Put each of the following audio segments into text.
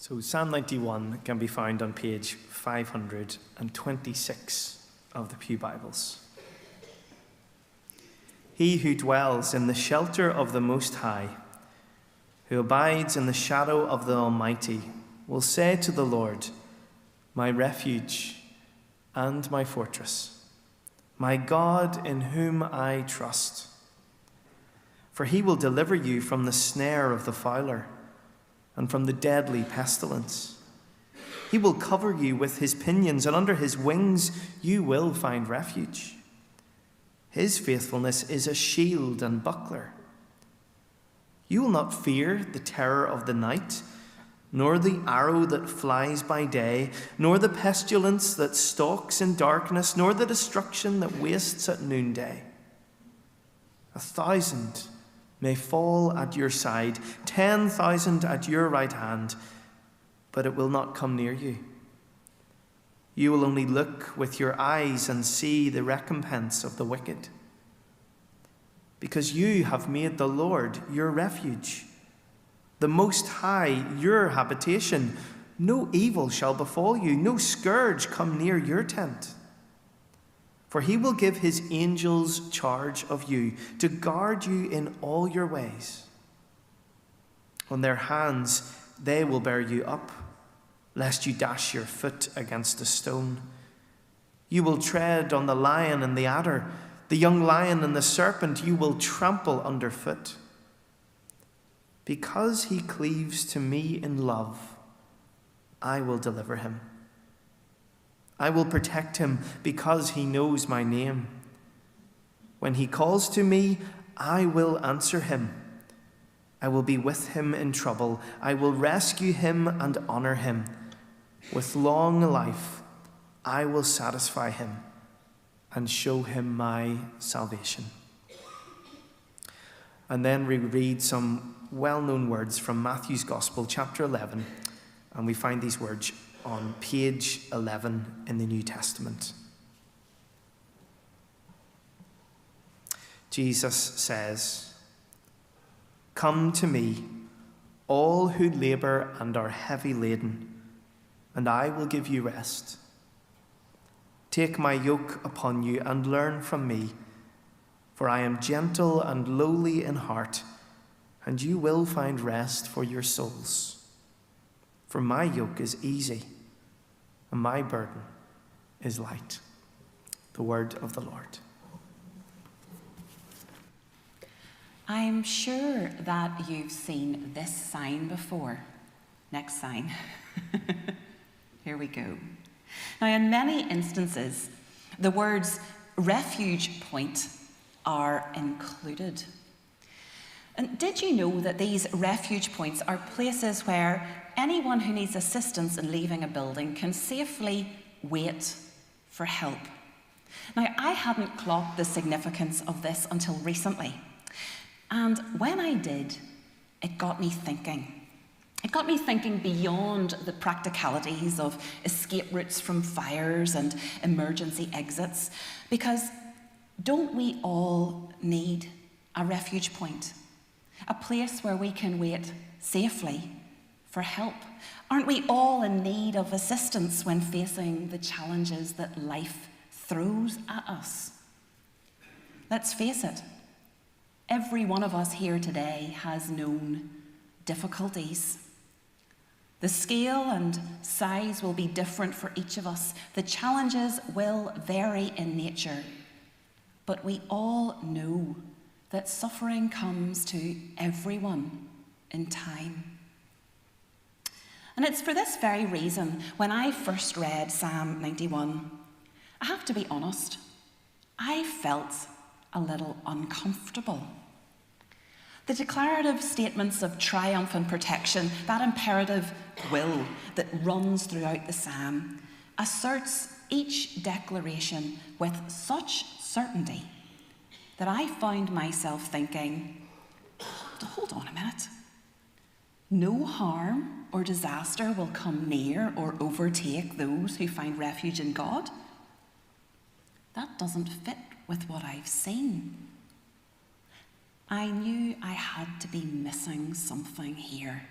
So Psalm 91 can be found on page 526 of the Pew Bibles. He who dwells in the shelter of the Most High, who abides in the shadow of the Almighty, will say to the Lord, my refuge and my fortress, my God in whom I trust. For he will deliver you from the snare of the fowler and from the deadly pestilence. He will cover you with his pinions, and under his wings you will find refuge. His faithfulness is a shield and buckler. You will not fear the terror of the night, nor the arrow that flies by day, nor the pestilence that stalks in darkness, nor the destruction that wastes at noonday. 1,000 may fall at your side, 10,000 at your right hand, but it will not come near you. You will only look with your eyes and see the recompense of the wicked. Because you have made the Lord your refuge, the Most High your habitation, no evil shall befall you, no scourge come near your tent. For he will give his angels charge of you, to guard you in all your ways. On their hands they will bear you up, lest you dash your foot against a stone. You will tread on the lion and the adder, the young lion and the serpent you will trample underfoot. Because he cleaves to me in love, I will deliver him. I will protect him because he knows my name. When he calls to me, I will answer him. I will be with him in trouble. I will rescue him and honor him. With long life, I will satisfy him and show him my salvation. And then we read some well-known words from Matthew's Gospel, chapter 11, and we find these words on page 11 in the New Testament. Jesus says, come to me, all who labor and are heavy laden, and I will give you rest. Take my yoke upon you and learn from me, for I am gentle and lowly in heart, and you will find rest for your souls. For my yoke is easy, and my burden is light. The word of the Lord. I'm sure that you've seen this sign before. Next sign. Here we go. Now, in many instances, the words refuge point are included. And did you know that these refuge points are places where anyone who needs assistance in leaving a building can safely wait for help? Now, I hadn't clocked the significance of this until recently. And when I did, it got me thinking. It got me thinking beyond the practicalities of escape routes from fires and emergency exits, because don't we all need a refuge point? A place where we can wait safely for help? Aren't we all in need of assistance when facing the challenges that life throws at us? Let's face it, every one of us here today has known difficulties. The scale and size will be different for each of us. The challenges will vary in nature. But we all know that suffering comes to everyone in time. And it's for this very reason, when I first read Psalm 91, I have to be honest, I felt a little uncomfortable. The declarative statements of triumph and protection, that imperative will that runs throughout the psalm, asserts each declaration with such certainty that I found myself thinking, hold on a minute. No harm or disaster will come near or overtake those who find refuge in God. That doesn't fit with what I've seen. I knew I had to be missing something here.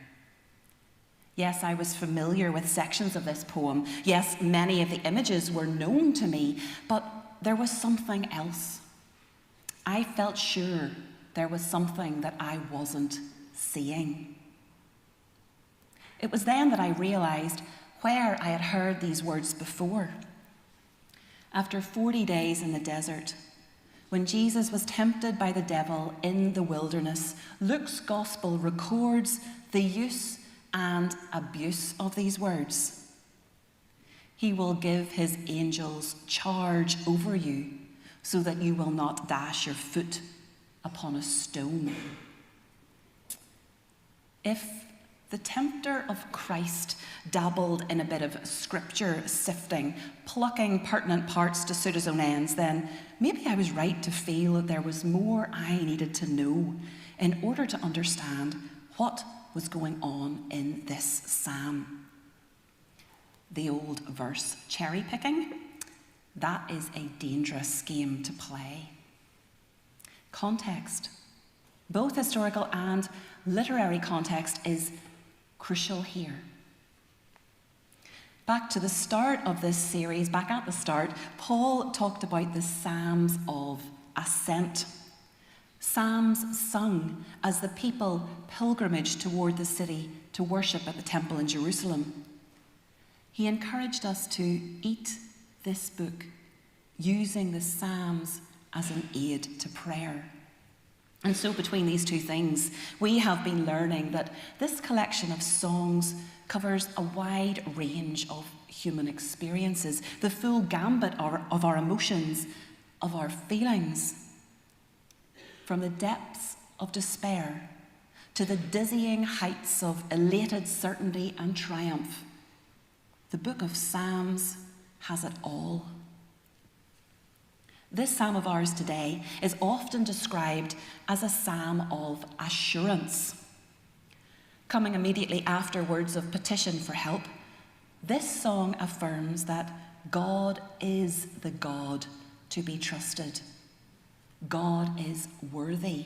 Yes, I was familiar with sections of this poem. Yes, many of the images were known to me, but there was something else. I felt sure there was something that I wasn't seeing. It was then that I realized where I had heard these words before. After 40 days in the desert, when Jesus was tempted by the devil in the wilderness, Luke's gospel records the use and abuse of these words. He will give his angels charge over you so that you will not dash your foot upon a stone. If the tempter of Christ dabbled in a bit of scripture sifting, plucking pertinent parts to suit his own ends, then maybe I was right to feel that there was more I needed to know in order to understand what was going on in this psalm. The old verse cherry picking, that is a dangerous game to play. Context, both historical and literary context, is crucial here. Back to the start of this series, back at the start, Paul talked about the Psalms of Ascent. Psalms sung as the people pilgrimaged toward the city to worship at the temple in Jerusalem. He encouraged us to eat this book, using the Psalms as an aid to prayer. And so between these two things, we have been learning that this collection of songs covers a wide range of human experiences, the full gambit of our emotions, of our feelings. From the depths of despair to the dizzying heights of elated certainty and triumph, the book of Psalms has it all. This psalm of ours today is often described as a psalm of assurance. Coming immediately after words of petition for help, this song affirms that God is the God to be trusted. God is worthy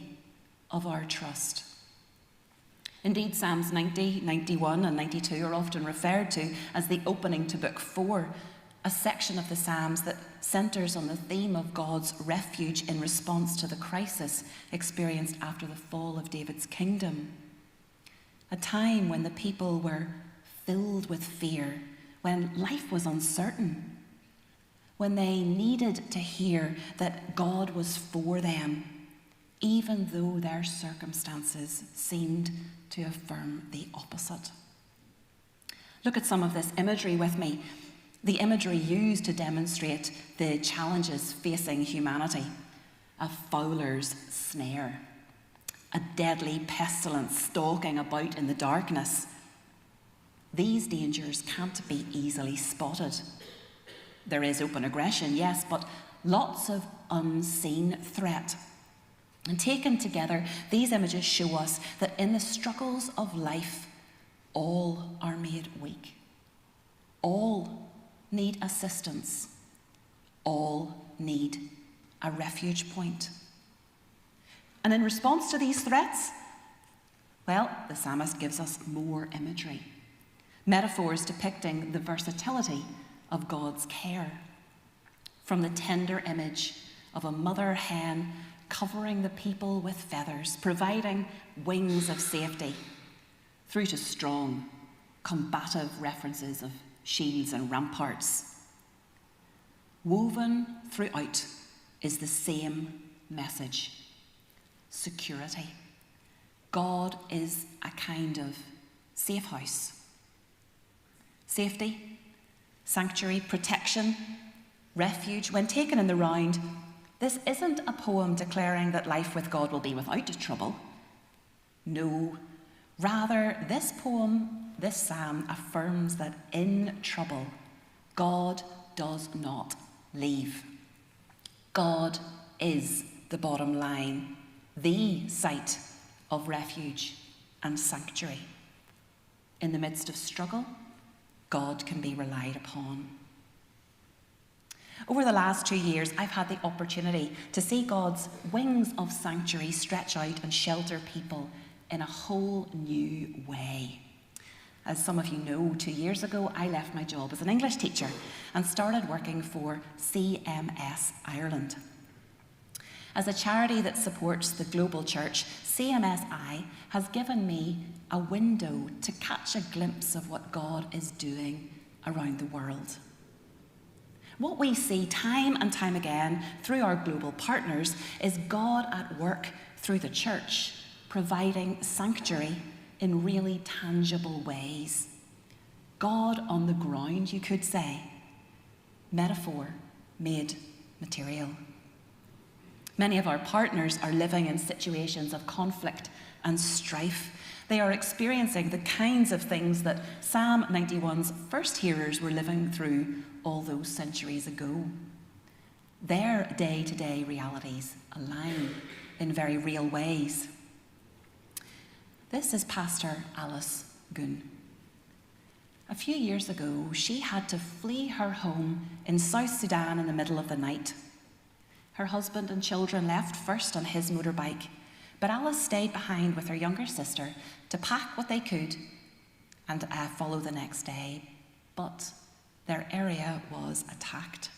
of our trust. Indeed, Psalms 90, 91 and 92 are often referred to as the opening to Book 4, a section of the Psalms that centres on the theme of God's refuge in response to the crisis experienced after the fall of David's kingdom. A time when the people were filled with fear, when life was uncertain, when they needed to hear that God was for them, even though their circumstances seemed to affirm the opposite. Look at some of this imagery with me. The imagery used to demonstrate the challenges facing humanity. A fowler's snare, a deadly pestilence stalking about in the darkness. These dangers can't be easily spotted. There is open aggression, yes, but lots of unseen threat. And taken together, these images show us that in the struggles of life, all are made weak. All need assistance. All need a refuge point. And in response to these threats, well, the psalmist gives us more imagery. Metaphors depicting the versatility of God's care. From the tender image of a mother hen covering the people with feathers, providing wings of safety, through to strong, combative references of shields and ramparts. Woven throughout is the same message: security. God is a kind of safe house. Safety, sanctuary, protection, refuge. When taken in the round, this isn't a poem declaring that life with God will be without trouble. No, rather, this poem, this psalm, affirms that in trouble, God does not leave. God is the bottom line, the site of refuge and sanctuary. In the midst of struggle, God can be relied upon. Over the last 2 years, I've had the opportunity to see God's wings of sanctuary stretch out and shelter people in a whole new way. As some of you know, 2 years ago, I left my job as an English teacher and started working for CMS Ireland. As a charity that supports the global church, CMSI has given me a window to catch a glimpse of what God is doing around the world. What we see time and time again through our global partners is God at work through the church, providing sanctuary in really tangible ways. God on the ground, you could say. Metaphor made material. Many of our partners are living in situations of conflict and strife. They are experiencing the kinds of things that Psalm 91's first hearers were living through all those centuries ago. Their day-to-day realities align in very real ways. This is Pastor Alice Gunn. A few years ago, she had to flee her home in South Sudan in the middle of the night. Her husband and children left first on his motorbike, but Alice stayed behind with her younger sister to pack what they could and follow the next day. But their area was attacked.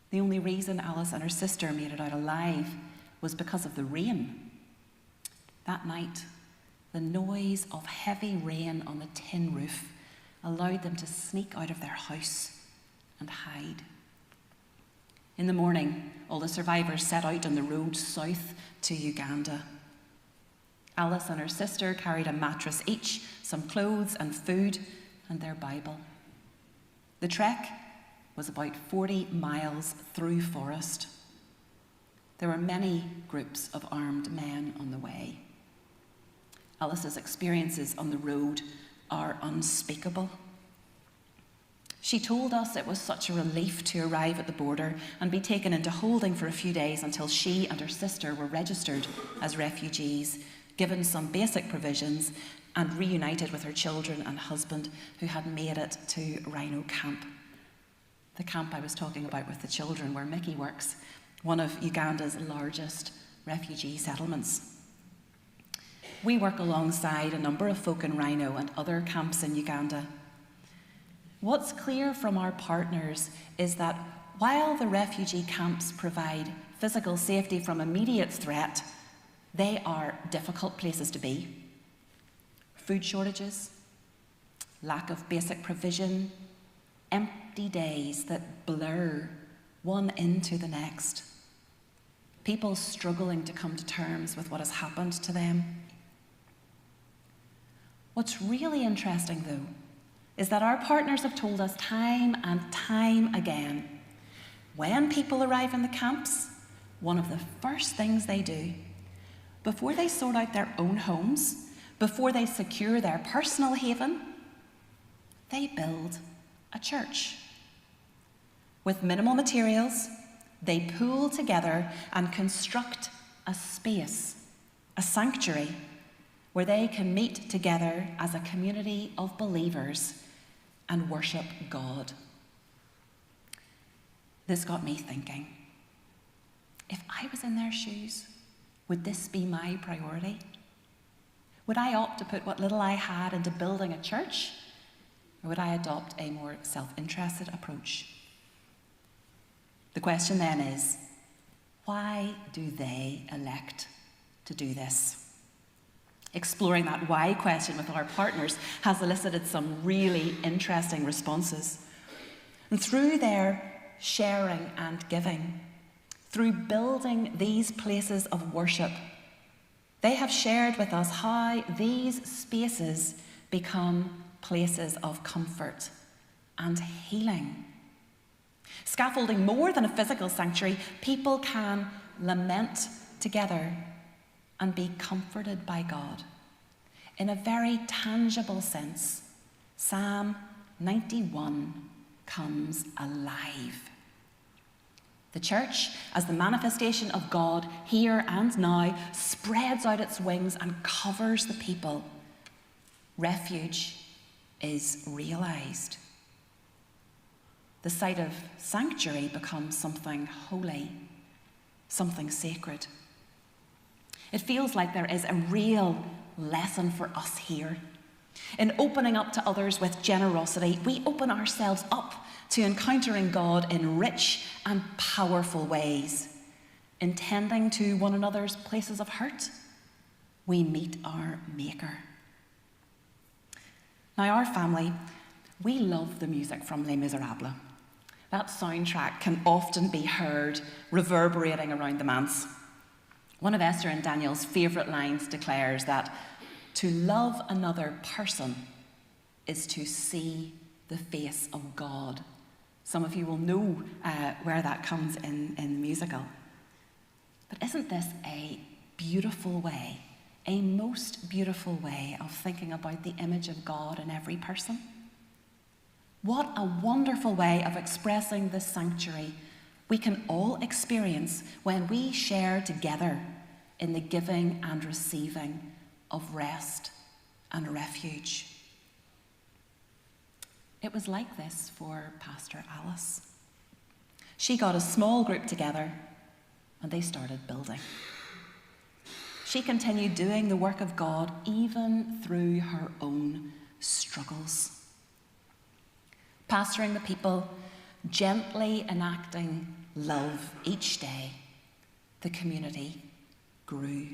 The only reason Alice and her sister made it out alive was because of the rain. That night, the noise of heavy rain on the tin roof allowed them to sneak out of their house and hide. In the morning, all the survivors set out on the road south to Uganda. Alice and her sister carried a mattress each, some clothes and food, and their Bible. The trek was about 40 miles through forest. There were many groups of armed men on the way. Alice's experiences on the road are unspeakable. She told us it was such a relief to arrive at the border and be taken into holding for a few days until she and her sister were registered as refugees, given some basic provisions, and reunited with her children and husband who had made it to Rhino Camp. The camp I was talking about with the children, where Mickey works, one of Uganda's largest refugee settlements. We work alongside a number of folk in Rhino and other camps in Uganda. What's clear from our partners is that while the refugee camps provide physical safety from immediate threat, they are difficult places to be. Food shortages, lack of basic provision, empty days that blur one into the next. People struggling to come to terms with what has happened to them. What's really interesting, though, is that our partners have told us time and time again, when people arrive in the camps, one of the first things they do, before they sort out their own homes, before they secure their personal haven, they build a church. With minimal materials, they pool together and construct a space, a sanctuary, where they can meet together as a community of believers and worship God. This got me thinking, if I was in their shoes, would this be my priority? Would I opt to put what little I had into building a church, or would I adopt a more self-interested approach? The question then is, why do they elect to do this? Exploring that why question with our partners has elicited some really interesting responses. And through their sharing and giving, through building these places of worship, they have shared with us how these spaces become places of comfort and healing. Scaffolding more than a physical sanctuary, people can lament together and be comforted by God. In a very tangible sense, Psalm 91 comes alive. The church, as the manifestation of God here and now, spreads out its wings and covers the people. Refuge is realized. The site of sanctuary becomes something holy, something sacred. It feels like there is a real lesson for us here. In opening up to others with generosity, we open ourselves up to encountering God in rich and powerful ways. In tending to one another's places of hurt, we meet our Maker. Now, our family, we love the music from Les Miserables. That soundtrack can often be heard reverberating around the manse. One of Esther and Daniel's favourite lines declares that to love another person is to see the face of God. Some of you will know where that comes in the musical. But isn't this a beautiful way, a most beautiful way of thinking about the image of God in every person? What a wonderful way of expressing the sanctuary we can all experience when we share together in the giving and receiving of rest and refuge. It was like this for Pastor Alice. She got a small group together and they started building. She continued doing the work of God even through her own struggles. Pastoring the people, gently enacting love each day, the community grew.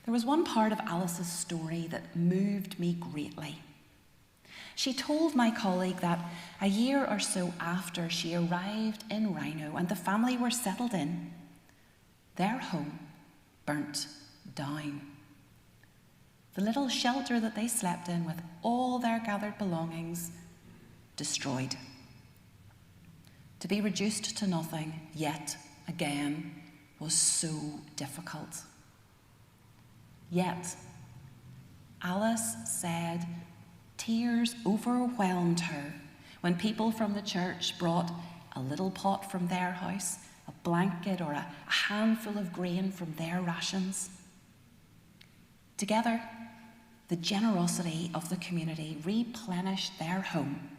There was one part of Alice's story that moved me greatly. She told my colleague that a year or so after she arrived in Rhino and the family were settled in, their home burnt down. The little shelter that they slept in with all their gathered belongings destroyed. To be reduced to nothing yet again was so difficult. Yet, Alice said tears overwhelmed her when people from the church brought a little pot from their house, a blanket or a handful of grain from their rations. Together, the generosity of the community replenished their home,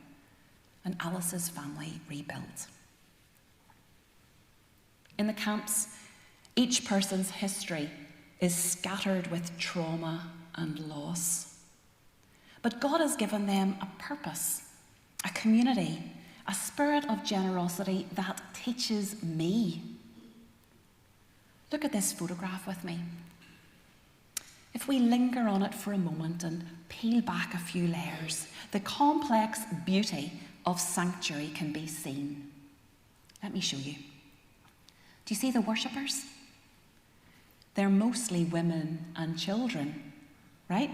and Alice's family rebuilt. In the camps, each person's history is scattered with trauma and loss. But God has given them a purpose, a community, a spirit of generosity that teaches me. Look at this photograph with me. If we linger on it for a moment and peel back a few layers, the complex beauty of sanctuary can be seen. Let me show you. Do you see the worshippers? They're mostly women and children, right?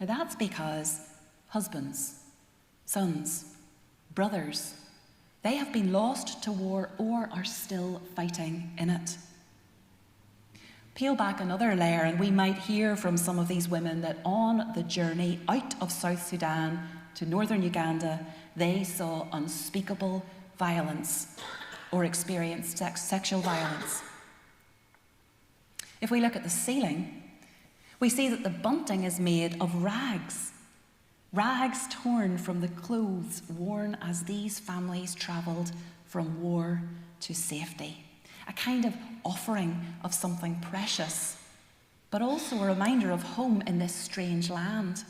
Now that's because husbands, sons, brothers, they have been lost to war or are still fighting in it. Peel back another layer and we might hear from some of these women that on the journey out of South Sudan to northern Uganda, they saw unspeakable violence or experienced sexual violence. If we look at the ceiling, we see that the bunting is made of rags, rags torn from the clothes worn as these families travelled from war to safety. A kind of offering of something precious, but also a reminder of home in this strange land.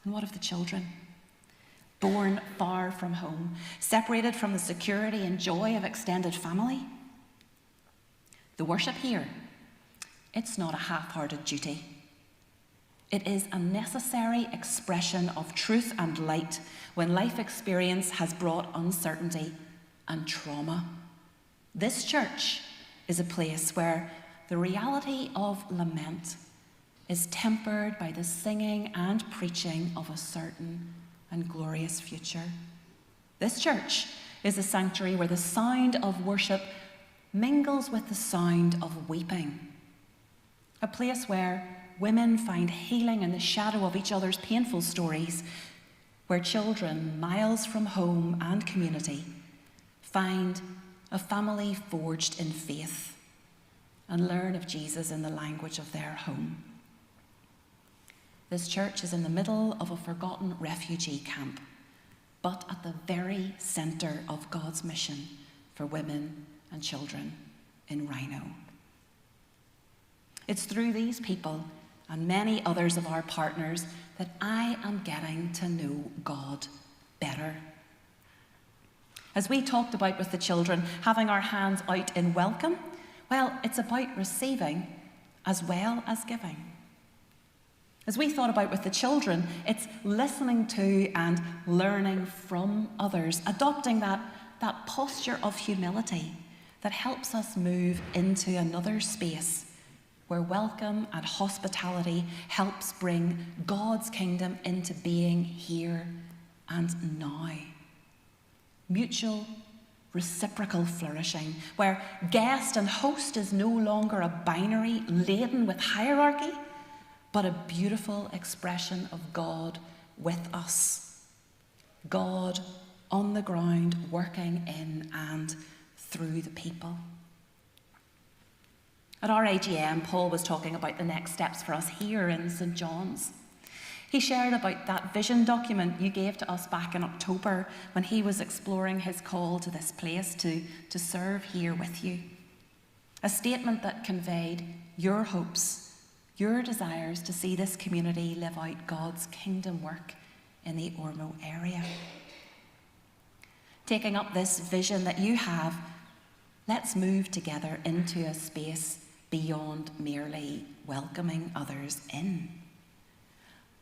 And what of the children? Born far from home, separated from the security and joy of extended family. The worship here, it's not a half-hearted duty. It is a necessary expression of truth and light when life experience has brought uncertainty and trauma. This church is a place where the reality of lament is tempered by the singing and preaching of a certain and glorious future. This church is a sanctuary where the sound of worship mingles with the sound of weeping. A place where women find healing in the shadow of each other's painful stories, where children miles from home and community find a family forged in faith and learn of Jesus in the language of their home. This church is in the middle of a forgotten refugee camp, but at the very centre of God's mission for women and children in Rhino. It's through these people and many others of our partners that I am getting to know God better. As we talked about with the children, having our hands out in welcome, well, it's about receiving as well as giving. As we thought about with the children, it's listening to and learning from others, adopting that posture of humility that helps us move into another space where welcome and hospitality helps bring God's kingdom into being here and now. Mutual, reciprocal flourishing, where guest and host is no longer a binary laden with hierarchy, but a beautiful expression of God with us. God on the ground, working in and through the people. At our AGM, Paul was talking about the next steps for us here in St. John's. He shared about that vision document you gave to us back in October when he was exploring his call to this place to serve here with you. A statement that conveyed your hopes, your desires to see this community live out God's kingdom work in the Ormeau area. Taking up this vision that you have, let's move together into a space beyond merely welcoming others in.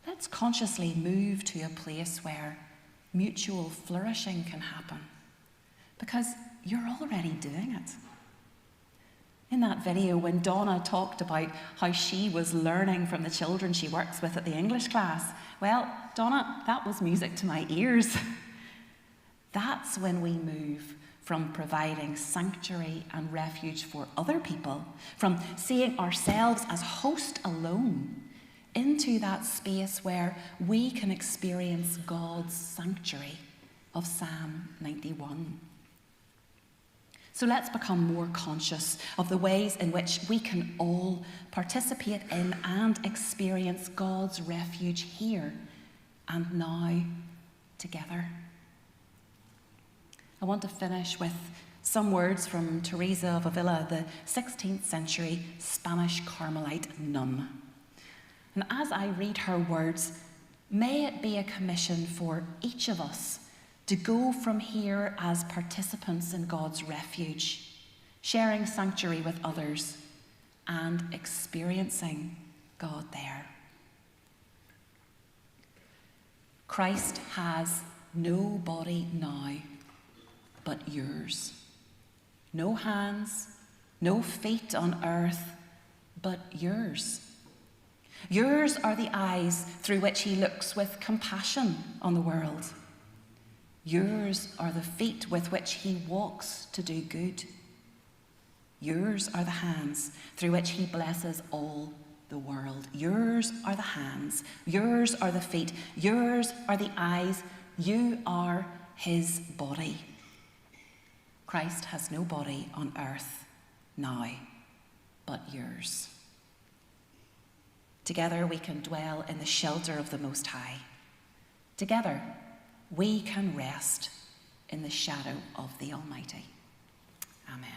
Let's consciously move to a place where mutual flourishing can happen, because you're already doing it. In that video, when Donna talked about how she was learning from the children she works with at the English class, well, Donna, that was music to my ears. That's when we move from providing sanctuary and refuge for other people, from seeing ourselves as host alone, into that space where we can experience God's sanctuary of Psalm 91. So let's become more conscious of the ways in which we can all participate in and experience God's refuge here and now together. I want to finish with some words from Teresa of Avila, the 16th century Spanish Carmelite nun. And as I read her words, may it be a commission for each of us to go from here as participants in God's refuge, sharing sanctuary with others and experiencing God there. Christ has no body now but yours. No hands, no feet on earth, but yours. Yours are the eyes through which he looks with compassion on the world. Yours are the feet with which he walks to do good. Yours are the hands through which he blesses all the world. Yours are the hands. Yours are the feet. Yours are the eyes. You are his body. Christ has no body on earth now but yours. Together we can dwell in the shelter of the Most High. Together we can rest in the shadow of the Almighty. Amen.